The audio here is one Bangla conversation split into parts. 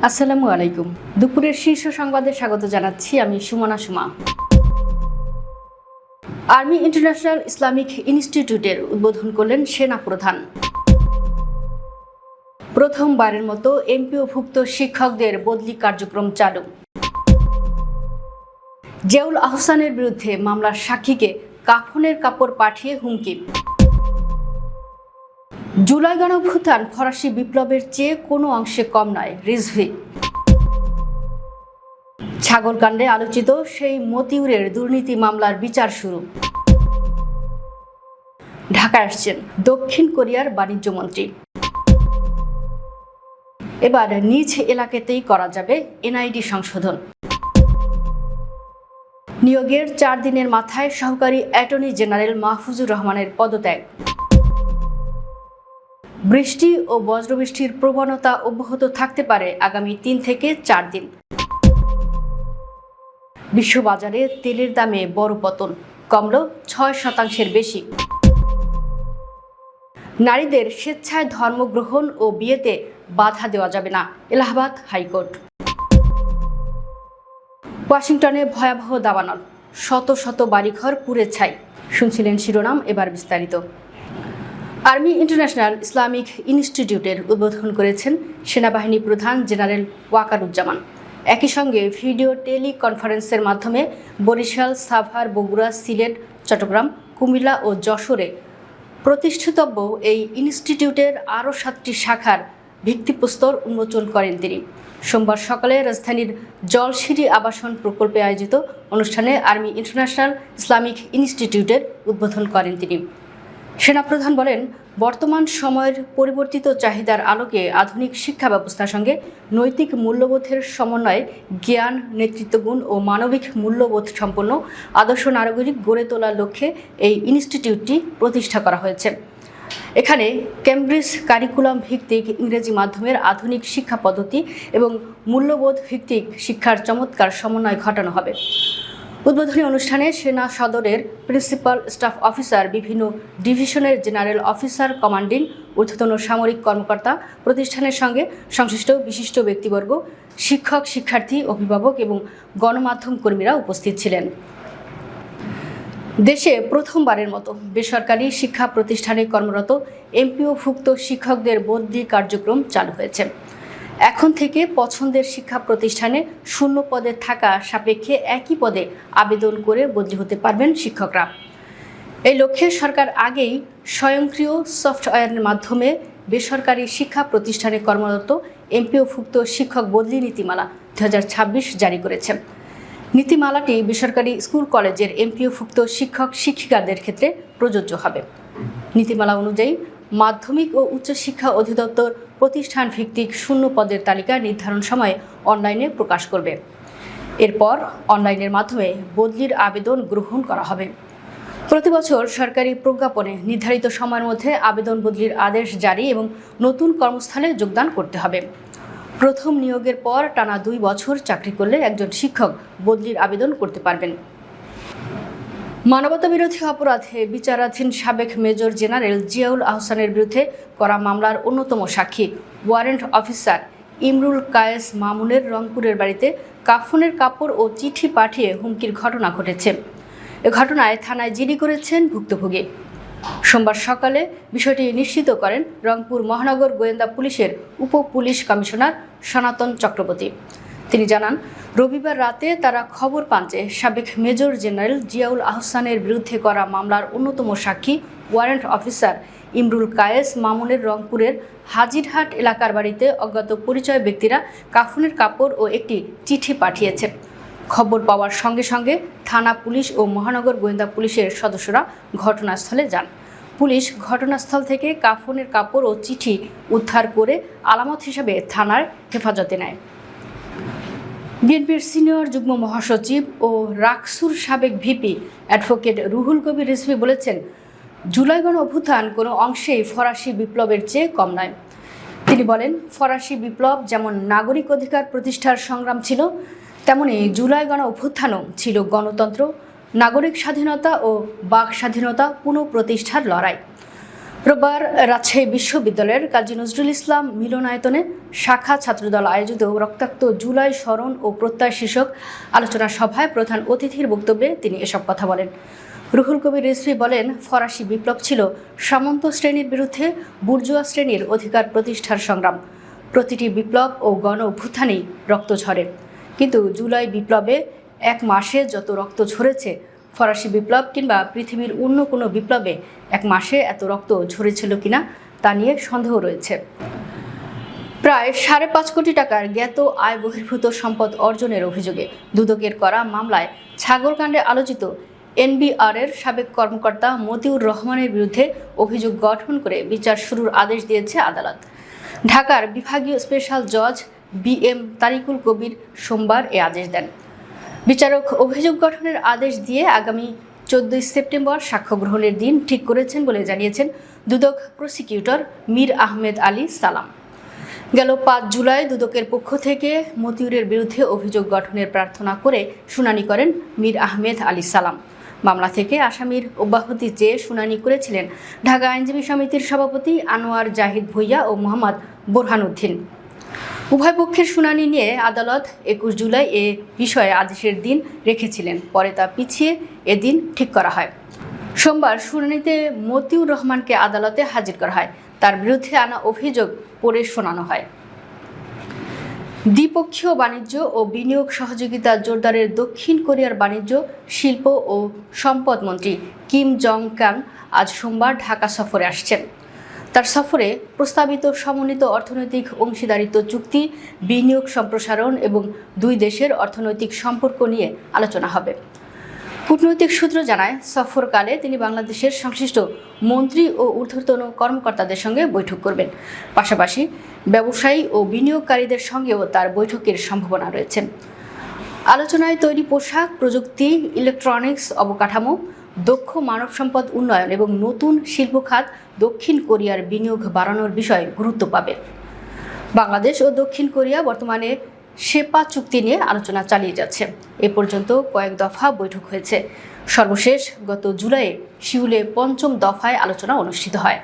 আসসালামু আলাইকুম। দুপুরের শীর্ষ সংবাদে স্বাগত জানাচ্ছি আমি Sumana Suma. Army international Islamic ইনস্টিটিউটের উদ্বোধন করলেন সেনা প্রধান। প্রথমবারের মতো এমপিওভুক্ত শিক্ষকদের বদলি কার্যক্রম চালু। জিয়াউল আহসানের বিরুদ্ধে মামলার সাক্ষীকে কাফনের কাপড় পাঠিয়ে হুমকি। জুলাই গণঅভ্যুত্থান ফরাসি বিপ্লবের চেয়ে কোনো অংশে কম নয়, রিজভী। ছাগলকাণ্ডে আলোচিত সেই মতিউরের দুর্নীতি মামলার বিচার শুরু। ঢাকায় আসছেন দক্ষিণ কোরিয়ার বাণিজ্য মন্ত্রী। এবার নিজ এলাকাতেই করা যাবে এনআইডি সংশোধন। নিয়োগের 4 দিনের মাথায় সহকারী অ্যাটর্নি জেনারেল মাহফুজুর রহমানের পদত্যাগ। বৃষ্টি ও বজ্রবৃষ্টির প্রবণতা অব্যাহত থাকতে পারে আগামী 3 থেকে 4 দিন। বিশ্ববাজারে তেলের দামে বড় পতন, কমল 6% বেশি। নারীদের স্বেচ্ছায় ধর্মগ্রহণ ও বিয়েতে বাধা দেওয়া যাবে না, এলাহাবাদ হাইকোর্ট। ওয়াশিংটনে ভয়াবহ দাবানল, শত শত বাড়িঘর পুড়ে ছাই। শুনছিলেন শিরোনাম, এবার বিস্তারিত। আর্মি ইন্টারন্যাশনাল ইসলামিক ইনস্টিটিউটের উদ্বোধন করেছেন সেনাবাহিনী প্রধান জেনারেল ওয়াকারুজ্জামান। একই সঙ্গে ভিডিও টেলিকনফারেন্সের মাধ্যমে বরিশাল, সাভার, বগুড়া, সিলেট, চট্টগ্রাম, কুমিল্লা ও যশোরে প্রতিষ্ঠিতব্য এই ইনস্টিটিউটের আরও 7টি শাখার ভিত্তিপ্রস্তর উন্মোচন করেন তিনি। সোমবার সকালে রাজধানীর জলসিঁড়ি আবাসন প্রকল্পে আয়োজিত অনুষ্ঠানে আর্মি ইন্টারন্যাশনাল ইসলামিক ইনস্টিটিউটের উদ্বোধন করেন তিনি। সেনাপ্রধান বলেন, বর্তমান সময়ের পরিবর্তিত চাহিদার আলোকে আধুনিক শিক্ষা ব্যবস্থার সঙ্গে নৈতিক মূল্যবোধের সমন্বয়ে জ্ঞান, নেতৃত্বগুণ ও মানবিক মূল্যবোধ সম্পন্ন আদর্শ নাগরিক গড়ে তোলার লক্ষ্যে এই ইনস্টিটিউটটি প্রতিষ্ঠা করা হয়েছে। এখানে কেমব্রিজ কারিকুলাম ভিত্তিক ইংরেজি মাধ্যমের আধুনিক শিক্ষা পদ্ধতি এবং মূল্যবোধ ভিত্তিক শিক্ষার চমৎকার সমন্বয় ঘটানো হবে। উদ্বোধনী অনুষ্ঠানে সেনা সদরের প্রিন্সিপাল স্টাফ অফিসার, বিভিন্ন ডিভিশনের জেনারেল অফিসার, কমান্ডিং ঊর্ধ্বতন সামরিক কর্মকর্তা, প্রতিষ্ঠানের সঙ্গে সংশ্লিষ্ট বিশিষ্ট ব্যক্তিবর্গ, শিক্ষক, শিক্ষার্থী, অভিভাবক এবং গণমাধ্যম কর্মীরা উপস্থিত ছিলেন। দেশে প্রথমবারের মতো বেসরকারি শিক্ষা প্রতিষ্ঠানে কর্মরত এমপিওভুক্ত শিক্ষকদের বদলি কার্যক্রম চালু হয়েছে। এখন থেকে পছন্দের শিক্ষা প্রতিষ্ঠানে শূন্য পদে থাকা সাপেক্ষে একই পদে আবেদন করে বদলি হতে পারবেন শিক্ষকরা। এই লক্ষ্যে সরকার আগেই স্বয়ংক্রিয় সফটওয়্যারের মাধ্যমে বেসরকারি শিক্ষা প্রতিষ্ঠানে কর্মরত এমপিওভুক্ত শিক্ষক বদলি নীতিমালা 2026 জারি করেছে। নীতিমালাটি বেসরকারি স্কুল কলেজের এমপিওভুক্ত শিক্ষক শিক্ষিকাদের ক্ষেত্রে প্রযোজ্য হবে। নীতিমালা অনুযায়ী মাধ্যমিক ও উচ্চশিক্ষা অধিদপ্তর প্রতিষ্ঠান ভিত্তিক শূন্য পদের তালিকা নির্ধারণ সময়ে অনলাইনে প্রকাশ করবে। এরপর অনলাইনের মাধ্যমে বদলির আবেদন গ্রহণ করা হবে। প্রতি বছর সরকারি প্রজ্ঞাপনে নির্ধারিত সময়ের মধ্যে আবেদন বদলির আদেশ জারি এবং নতুন কর্মস্থলে যোগদান করতে হবে। প্রথম নিয়োগের পর টানা 2 বছর চাকরি করলে একজন শিক্ষক বদলির আবেদন করতে পারবেন। মানবতাবিরোধী অপরাধে বিচারাধীন সাবেক মেজর জেনারেল জিয়াউল আহসানের বিরুদ্ধে করা মামলার অন্যতম সাক্ষী ওয়ারেন্ট অফিসার ইমরুল কায়েস মামুনের রংপুরের বাড়িতে কাফনের কাপড় ও চিঠি পাঠিয়ে হুমকির ঘটনা ঘটেছে। এ ঘটনায় থানায় জিডি করেছেন ভুক্তভোগী। সোমবার সকালে বিষয়টি নিশ্চিত করেন রংপুর মহানগর গোয়েন্দা পুলিশের উপ পুলিশ কমিশনার সনাতন চক্রবর্তী। তিনি জানান, রবিবার রাতে তারা খবর পান যে সাবেক মেজর জেনারেল জিয়াউল আহসানের বিরুদ্ধে করা মামলার অন্যতম সাক্ষী ওয়ারেন্ট অফিসার ইমরুল কায়েস মামুনের রংপুরের হাজিরহাট এলাকার বাড়িতে অজ্ঞাত পরিচয় ব্যক্তিরা কাফনের কাপড় ও একটি চিঠি পাঠিয়েছে। খবর পাওয়ার সঙ্গে সঙ্গে থানা পুলিশ ও মহানগর গোয়েন্দা পুলিশের সদস্যরা ঘটনাস্থলে যান। পুলিশ ঘটনাস্থল থেকে কাফনের কাপড় ও চিঠি উদ্ধার করে আলামত হিসেবে থানার হেফাজতে নেয়। বিএনপির সিনিয়র যুগ্ম মহাসচিব ও রাকসুর সাবেক ভিপি অ্যাডভোকেট রুহুল কবির রিজভী বলেছেন, জুলাই গণঅভ্যুত্থান কোনো অংশেই ফরাসি বিপ্লবের চেয়ে কম নয়। তিনি বলেন, ফরাসি বিপ্লব যেমন নাগরিক অধিকার প্রতিষ্ঠার সংগ্রাম ছিল, তেমনি জুলাই গণঅভ্যুত্থানও ছিল গণতন্ত্র, নাগরিক স্বাধীনতা ও বাক স্বাধীনতা পুনঃপ্রতিষ্ঠার লড়াই। রোববার রাজশাহী বিশ্ববিদ্যালয়ের কাজী নজরুল ইসলাম মিলনায়তনে শাখা ছাত্রদল আয়োজিত রক্তাক্ত জুলাই স্মরণ ও প্রত্যয় শীর্ষক আলোচনা সভায় প্রধান অতিথির বক্তব্যে তিনি এসব কথা বলেন। রুহুল কবির রিজভী বলেন, ফরাসি বিপ্লব ছিল সামন্ত শ্রেণীর বিরুদ্ধে বুর্জোয়া শ্রেণীর অধিকার প্রতিষ্ঠার সংগ্রাম। প্রতিটি বিপ্লব ও গণ অভ্যুত্থানেই রক্ত ঝরে, কিন্তু জুলাই বিপ্লবে এক মাসে যত রক্ত ঝরেছে, ফরাসি বিপ্লব কিংবা পৃথিবীর অন্য কোনো বিপ্লবে এক মাসে এত রক্ত ঝরেছিল কিনা তা নিয়ে সন্দেহ রয়েছে। প্রায় 5.5 কোটি টাকার জ্ঞাত আয় বহির্ভূত সম্পদ অর্জনের অভিযোগে দুদকের করা মামলায় ছাগলকাণ্ডে আলোচিত এনবিআরের সাবেক কর্মকর্তা মতিউর রহমানের বিরুদ্ধে অভিযোগ গঠন করে বিচার শুরুর আদেশ দিয়েছে আদালত। ঢাকার বিভাগীয় স্পেশাল জজ BM তারিকুল কবির সোমবার এ আদেশ দেন। বিচারক অভিযোগ গঠনের আদেশ দিয়ে আগামী 14 সেপ্টেম্বর সাক্ষ্য গ্রহণের দিন ঠিক করেছেন বলে জানিয়েছেন দুদক প্রসিকিউটর মীর আহমেদ আলী সালাম। গেল 5 জুলাই দুদকের পক্ষ থেকে মতিউরের বিরুদ্ধে অভিযোগ গঠনের প্রার্থনা করে শুনানি করেন মীর আহমেদ আলী সালাম। মামলা থেকে আসামির অব্যাহতি চেয়ে শুনানি করেছিলেন ঢাকা আইনজীবী সমিতির সভাপতি আনোয়ার জাহিদ ভূঁইয়া ও মোহাম্মদ বোরহানউদ্দিন। উভয় পক্ষের শুনানি নিয়ে আদালত 21 জুলাই এ বিষয়ে আদেশের দিন রেখেছিলেন, পরে তা পিছিয়ে এদিন ঠিক করা হয়। সোমবার শুনানিতে মতিউর রহমানকে আদালতে হাজির করা হয়। তার বিরুদ্ধে আনা অভিযোগ পড়ে শোনানো হয়। দ্বিপক্ষীয় বাণিজ্য ও বিনিয়োগ সহযোগিতা জোরদারের দক্ষিণ কোরিয়ার বাণিজ্য, শিল্প ও সম্পদ মন্ত্রী কিম জং কান আজ সোমবার ঢাকা সফরে আসছেন। তার সফরে প্রস্তাবিত সমন্বিত অর্থনৈতিক অংশীদারিত্ব চুক্তি, বিনিয়োগ সম্প্রসারণ এবং দুই দেশের অর্থনৈতিক সম্পর্ক নিয়ে আলোচনা হবে। কূটনৈতিক সূত্র জানায়, সফরকালে তিনি বাংলাদেশের সংশ্লিষ্ট মন্ত্রী ও ঊর্ধ্বতন কর্মকর্তাদের সঙ্গে বৈঠক করবেন। পাশাপাশি ব্যবসায়ী ও বিনিয়োগকারীদের সঙ্গেও তার বৈঠকের সম্ভাবনা রয়েছে। আলোচনায় তৈরি পোশাক, প্রযুক্তি, ইলেকট্রনিক্স, অবকাঠামো, দক্ষ মানব সম্পদ উন্নয়ন এবং নতুন শিল্প খাত দক্ষিণ কোরিয়ার বিনিয়োগ বাড়ানোর বিষয়ে গুরুত্ব পাবে। বাংলাদেশ ও দক্ষিণ কোরিয়া বর্তমানে শেপা চুক্তি নিয়ে আলোচনা চালিয়ে যাচ্ছে। এ পর্যন্ত কয়েক দফা বৈঠক হয়েছে। সর্বশেষ গত জুলাইয়ে সিউলে 5ম দফায় আলোচনা অনুষ্ঠিত হয়।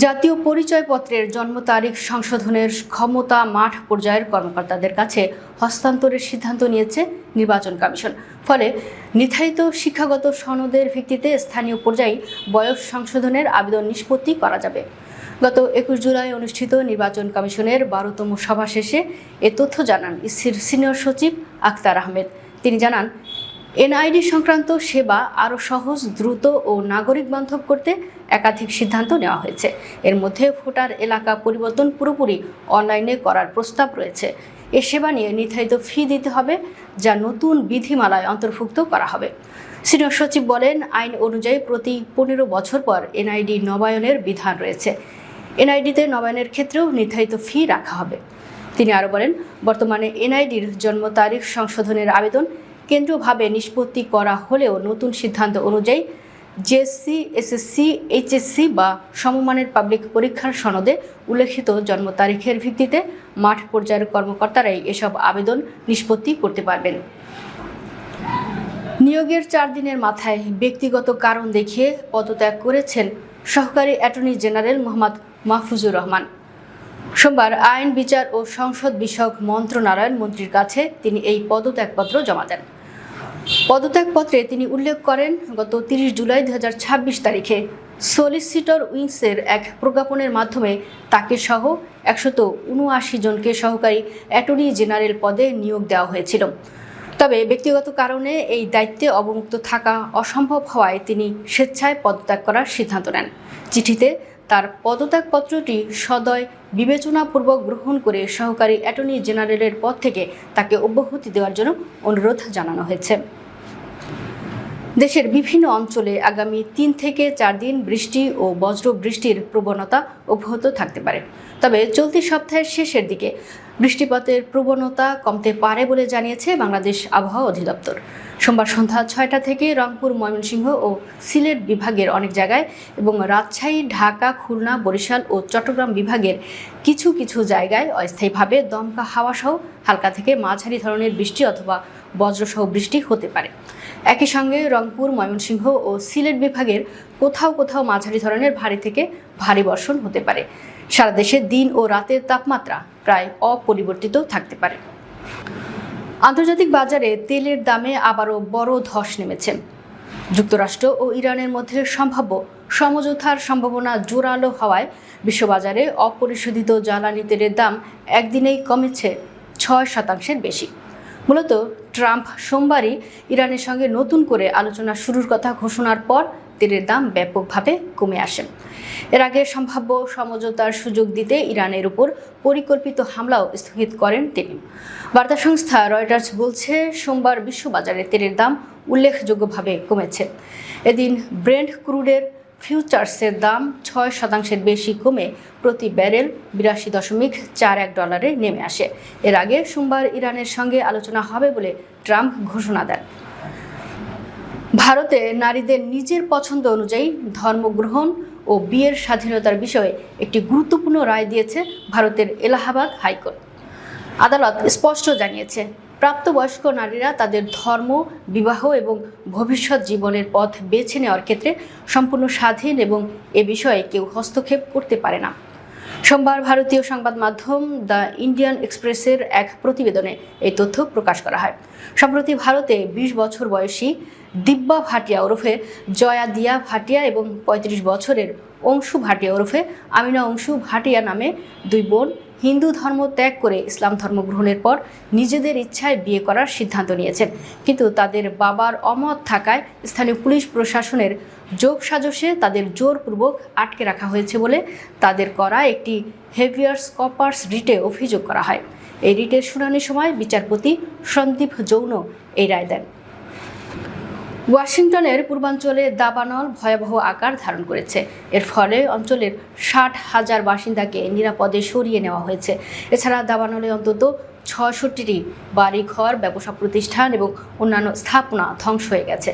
জাতীয় পরিচয়পত্রের জন্ম তারিখ সংশোধনের ক্ষমতা মাঠ পর্যায়ের কর্মকর্তাদের কাছে হস্তান্তরের সিদ্ধান্ত নিয়েছে নির্বাচন কমিশন। ফলে নির্ধারিত শিক্ষাগত সনদের ভিত্তিতে স্থানীয় পর্যায়ে বয়স সংশোধনের আবেদন নিষ্পত্তি করা যাবে। গত 21 জুলাই অনুষ্ঠিত নির্বাচন কমিশনের 12তম সভা শেষে এ তথ্য জানান ইসির সিনিয়র সচিব আক্তার আহমেদ। তিনি জানান, এনআইডি সংক্রান্ত সেবা আরও সহজ, দ্রুত ও নাগরিক বান্ধব করতে একাধিক সিদ্ধান্ত নেওয়া হয়েছে। এর মধ্যে ভোটার এলাকা পরিবর্তন পুরোপুরি অনলাইনে করার প্রস্তাব রয়েছে। এ সেবা নিয়ে নির্ধারিত ফি দিতে হবে, যা নতুন বিধিমালায় অন্তর্ভুক্ত করা হবে। সিনিয়র সচিব বলেন, আইন অনুযায়ী প্রতি 15 বছর পর এনআইডি নবায়নের বিধান রয়েছে। এনআইডিতে নবায়নের ক্ষেত্রেও নির্ধারিত ফি রাখা হবে। তিনি আরও বলেন, বর্তমানে এনআইডির জন্ম তারিখ সংশোধনের আবেদন কেন্দ্রীয়ভাবে নিষ্পত্তি করা হলেও নতুন সিদ্ধান্ত অনুযায়ী জেএসসি, এসএসসি, এইচএসসি বা সমমানের পাবলিক পরীক্ষার সনদে উল্লেখিত জন্ম তারিখের ভিত্তিতে মাঠ পর্যায়ের কর্মকর্তারাই এসব আবেদন নিষ্পত্তি করতে পারবেন। নিয়োগের 4 দিনের মাথায় ব্যক্তিগত কারণ দেখিয়ে পদত্যাগ করেছেন সহকারী অ্যাটর্নি জেনারেল মোহাম্মদ মাহফুজুর রহমান। সোমবার আইন, বিচার ও সংসদ বিষয়ক মন্ত্রণালয়ের মন্ত্রীর কাছে তিনি এই পদত্যাগপত্র জমা দেন। পদত্যাগপত্রে তিনি উল্লেখ করেন, গত 30 জুলাই 2026 তারিখে সলিসিটর উইংসের এক প্রজ্ঞাপনের মাধ্যমে তাকে সহ 179 জনকে সহকারী অ্যাটর্নি জেনারেল পদে নিয়োগ দেওয়া হয়েছিল। তবে ব্যক্তিগত কারণে এই দায়িত্বে অবমুক্ত থাকা অসম্ভব হওয়ায় তিনি স্বেচ্ছায় পদত্যাগ করার সিদ্ধান্ত নেন। চিঠিতে তার পদত্যাগপত্রটি সদয় বিবেচনাপূর্বক গ্রহণ করে সহকারী অ্যাটর্নি জেনারেলের পদ থেকে তাকে অব্যাহতি দেওয়ার জন্য অনুরোধ জানানো হয়েছে। দেশের বিভিন্ন অঞ্চলে আগামী 3 থেকে 4 দিন বৃষ্টি ও বজ্র বৃষ্টির প্রবণতা অব্যাহত থাকতে পারে। তবে চলতি সপ্তাহের শেষের দিকে বৃষ্টিপাতের প্রবণতা কমতে পারে বলে জানিয়েছে বাংলাদেশ আবহাওয়া অধিদপ্তর। সোমবার সন্ধ্যা 6টা থেকে রংপুর, ময়মনসিংহ ও সিলেট বিভাগের অনেক জায়গায় এবং রাজশাহী, ঢাকা, খুলনা, বরিশাল ও চট্টগ্রাম বিভাগের কিছু কিছু জায়গায় অস্থায়ীভাবে দমকা হাওয়াসহ হালকা থেকে মাঝারি ধরনের বৃষ্টি অথবা বজ্রসহ বৃষ্টি হতে পারে। একই সঙ্গে রংপুর, ময়মনসিংহ ও সিলেট বিভাগের কোথাও কোথাও মাঝারি ধরনের ভারী থেকে ভারী বর্ষণ হতে পারে। সারা দেশে দিন ও রাতের তাপমাত্রা প্রায় অপরিবর্তিত থাকতে পারে। আন্তর্জাতিক বাজারে তেলের দামে আবারও বড় ধস নেমেছে। যুক্তরাষ্ট্র ও ইরানের মধ্যে সম্ভাব্য সমঝোতার সম্ভাবনা জোরালো হওয়ায় বিশ্ববাজারে অপরিশোধিত জ্বালানি তেলের দাম একদিনেই কমেছে 6% বেশি। মূলত ট্রাম্প সোমবারই ইরানের সঙ্গে নতুন করে আলোচনা শুরুর কথা ঘোষণার পর তেলের দাম ব্যাপকভাবে কমে আসে। এর আগে সম্ভাব্য সমঝোতার সুযোগ দিতে ইরানের উপর পরিকল্পিত হামলাও স্থগিত করেন তিনি। বার্তা সংস্থা রয়টার্স বলছে, সোমবার বিশ্ববাজারে তেলের দাম উল্লেখযোগ্যভাবে কমেছে। এদিন ব্রেন্ট ক্রুডের ফিউচার্সের দাম 6% বেশি কমে প্রতি ব্যারেল $82.41 নেমে আসে। এর আগে সোমবার ইরানের সঙ্গে আলোচনা হবে বলে ট্রাম্প ঘোষণা দেন। ভারতে নারীদের নিজের পছন্দ অনুযায়ী ধর্মগ্রহণ ও বিয়ের স্বাধীনতার বিষয়ে একটি গুরুত্বপূর্ণ রায় দিয়েছে ভারতের এলাহাবাদ হাইকোর্ট। আদালত স্পষ্ট জানিয়েছে, প্রাপ্তবয়স্ক নারীরা তাদের ধর্ম, বিবাহ এবং ভবিষ্যৎ জীবনের পথ বেছে নেওয়ার ক্ষেত্রে সম্পূর্ণ স্বাধীন এবং এ বিষয়ে কেউ হস্তক্ষেপ করতে পারে না। সোমবার ভারতীয় সংবাদ মাধ্যম দ্য ইন্ডিয়ান এক্সপ্রেসের এক প্রতিবেদনে এই তথ্য প্রকাশ করা হয়। সম্প্রতি ভারতে 20 বছর বয়সী দিব্যা ভাটিয়া ওরফে জয়া দিয়া ভাটিয়া এবং 35 বছরের অংশু ভাটিয়া ওরফে আমিনা অংশু ভাটিয়া নামে দুই বোন হিন্দু ধর্ম ত্যাগ করে ইসলাম ধর্ম গ্রহণের পর নিজেদের ইচ্ছায় বিয়ে করার সিদ্ধান্ত নিয়েছেন। কিন্তু তাদের বাবার অমত থাকায় স্থানীয় পুলিশ প্রশাসনের যোগসাজশে তাদের জোরপূর্বক আটকে রাখা হয়েছে বলে তাদের করা একটি হেভিয়ার্স কর্পাস রিটে অভিযোগ করা হয়। এই রিটের শুনানির সময় বিচারপতি সন্দীপ যৌন এই রায় দেন। ওয়াশিংটনের পূর্বাঞ্চলে দাবানল ভয়াবহ আকার ধারণ করেছে। এর ফলে অঞ্চলের 60,000 বাসিন্দাকে নিরাপদে সরিয়ে নেওয়া হয়েছে। এছাড়া দাবানলে অন্তত 66টি বাড়িঘর, ব্যবসা প্রতিষ্ঠান এবং অন্যান্য স্থাপনা ধ্বংস হয়ে গেছে।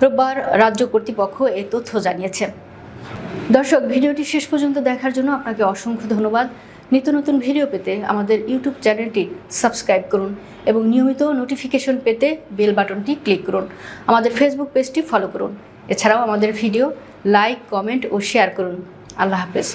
রোববার রাজ্য কর্তৃপক্ষ এই তথ্য জানিয়েছে। দর্শক, ভিডিওটি শেষ পর্যন্ত দেখার জন্য আপনাকে অসংখ্য ধন্যবাদ। নিত্য নতুন ভিডিও পেতে আমাদের ইউটিউব চ্যানেলটি সাবস্ক্রাইব করুন এবং নিয়মিত নোটিফিকেশন পেতে বেল বাটনটি ক্লিক করুন। আমাদের ফেসবুক পেজটি ফলো করুন। এছাড়াও আমাদের ভিডিও লাইক, কমেন্ট ও শেয়ার করুন। আল্লাহ হাফেজ।